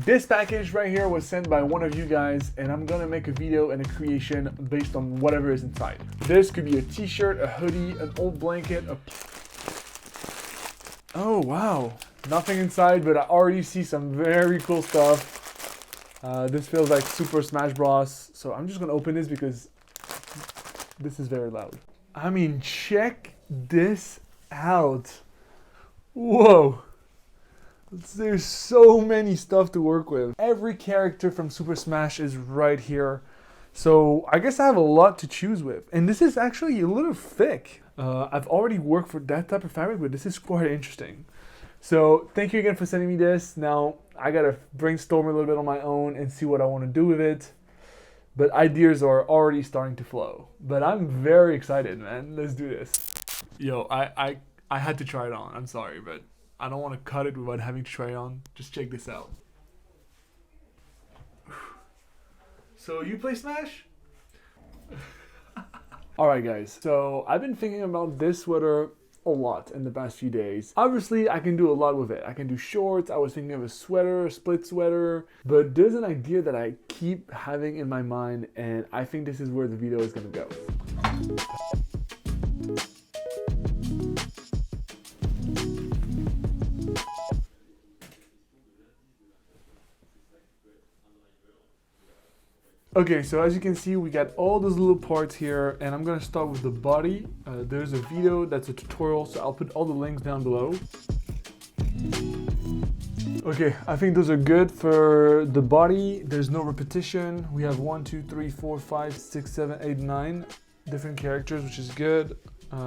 This package right here was sent by one of you guys, and I'm gonna make a video and a creation based on whatever is inside. This could be a t-shirt, a hoodie, an old blanket, Oh wow, nothing inside, but I already see some very cool stuff. This feels like Super Smash Bros. So I'm just gonna open this because this is very loud. I mean, check this out. Whoa. There's so many stuff to work with. Every character from Super Smash is right here. So I guess I have a lot to choose with. And this is actually a little thick. I've already worked for that type of fabric, but this is quite interesting. So thank you again for sending me this. Now I gotta brainstorm a little bit on my own and see what I want to do with it. But ideas are already starting to flow. But I'm very excited, man. Let's do this. Yo, I had to try it on. I'm sorry, but I don't want to cut it without having to try it on. Just check this out. So you play Smash? Alright guys, so I've been thinking about this sweater a lot in the past few days. Obviously, I can do a lot with it. I can do shorts, I was thinking of a sweater, a split sweater, but there's an idea that I keep having in my mind, and I think this is where the video is gonna go. Okay, so as you can see, we got all those little parts here, and I'm gonna start with the body. There's a video that's a tutorial, so I'll put all the links down below. Okay, I think those are good for the body. There's no repetition. We have 1, 2, 3, 4, 5, 6, 7, 8, 9 different characters, which is good.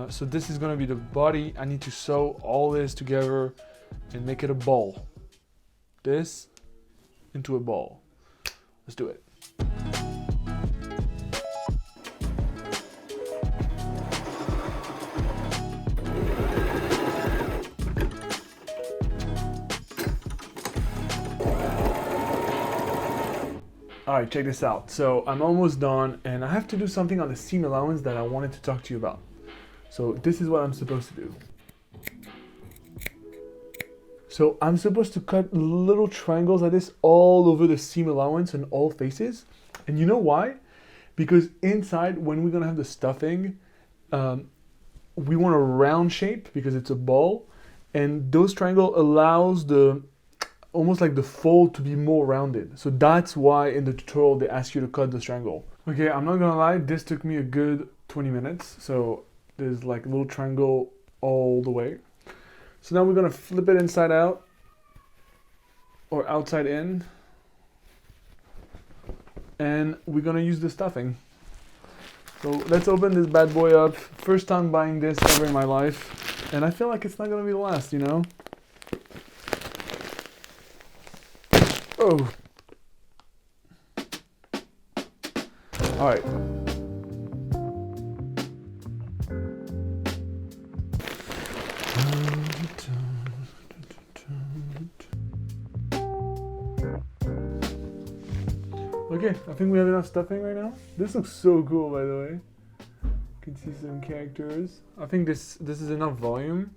So this is gonna be the body. I need to sew all this together and make it a ball. This into a ball. Let's do it. Alright, check this out. So I'm almost done, and I have to do something on the seam allowance that I wanted to talk to you about. So this is what I'm supposed to do. So I'm supposed to cut little triangles like this all over the seam allowance and all faces. And you know why? Because inside, when we're gonna have the stuffing, we want a round shape because it's a ball, and those triangle allows the almost like the fold to be more rounded. So that's why in the tutorial they ask you to cut the triangle. Okay, I'm not gonna lie, this took me a good 20 minutes. So there's like a little triangle all the way. So now we're gonna flip it inside out or outside in, and we're gonna use the stuffing. So let's open this bad boy up. First time buying this ever in my life, and I feel like it's not gonna be the last, you know? Oh. All right. Okay, I think we have enough stuffing right now. This looks so cool, by the way. You can see some characters. I think this is enough volume.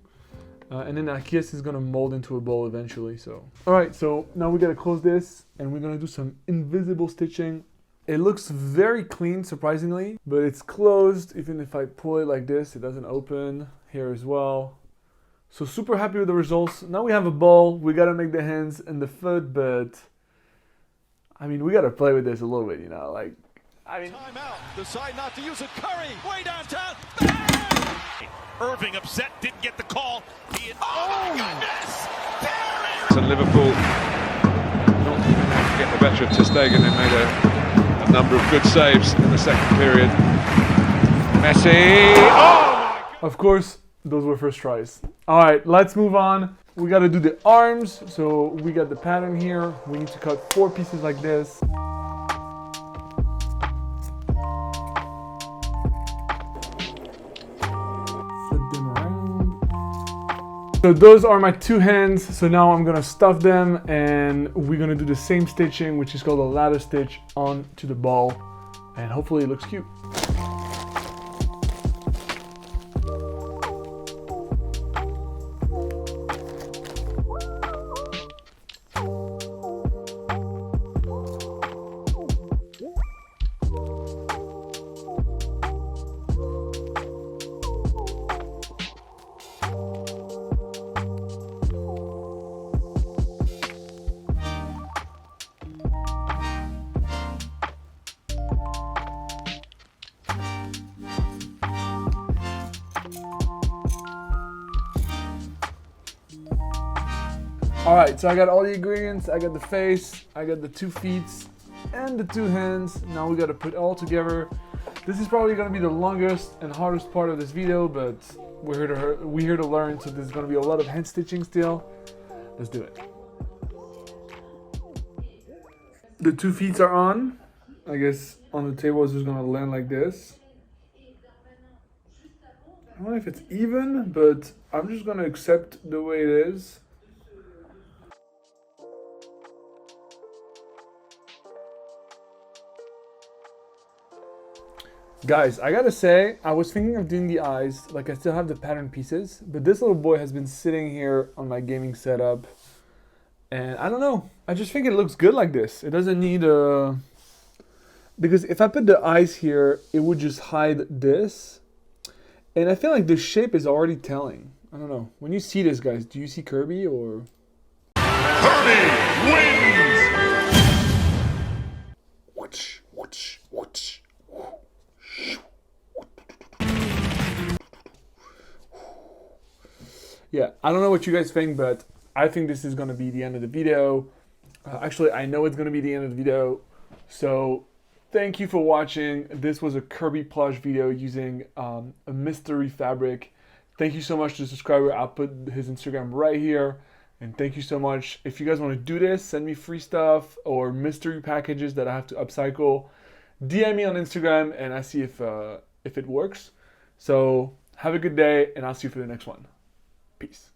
And then I guess it's gonna mold into a ball eventually, so. All right, so now we gotta close this, and we're gonna do some invisible stitching. It looks very clean, surprisingly, but it's closed. Even if I pull it like this, it doesn't open here as well. So super happy with the results. Now we have a ball. We gotta make the hands and the foot, but I mean, we gotta play with this a little bit, you know, like, I mean. Timeout, decide not to use it. Curry, way downtown. Bang! Irving upset, didn't get the call. Oh my goodness! And Liverpool not even able to get the better of Ter Stegen. They made a number of good saves in the second period. Messi! Oh my God! Of course, those were first tries. All right, let's move on. We got to do the arms. So we got the pattern here. We need to cut 4 pieces like this. So those are my 2 hands. So now I'm gonna stuff them, and we're gonna do the same stitching, which is called a ladder stitch, onto the ball, and hopefully it looks cute. Alright, so I got all the ingredients. I got the face, I got the 2 feet, and the 2 hands. Now we gotta put it all together. This is probably gonna be the longest and hardest part of this video, but we're here to learn, so there's gonna be a lot of hand stitching still. Let's do it. The 2 feet are on. I guess on the table it's just gonna land like this. I don't know if it's even, but I'm just gonna accept the way it is. Guys, I gotta say, I was thinking of doing the eyes, like I still have the pattern pieces, but this little boy has been sitting here on my gaming setup, and I don't know, I just think it looks good like this. It doesn't need a... Because if I put the eyes here, it would just hide this, and I feel like the shape is already telling. I don't know. When you see this, guys, do you see Kirby or... Kirby wins! Yeah, I don't know what you guys think, but I think this is going to be the end of the video. Actually, I know it's going to be the end of the video. So, thank you for watching. This was a Kirby plush video using a mystery fabric. Thank you so much to the subscriber. I'll put his Instagram right here. And thank you so much. If you guys want to do this, send me free stuff or mystery packages that I have to upcycle. DM me on Instagram and I see if it works. So, have a good day and I'll see you for the next one. Peace.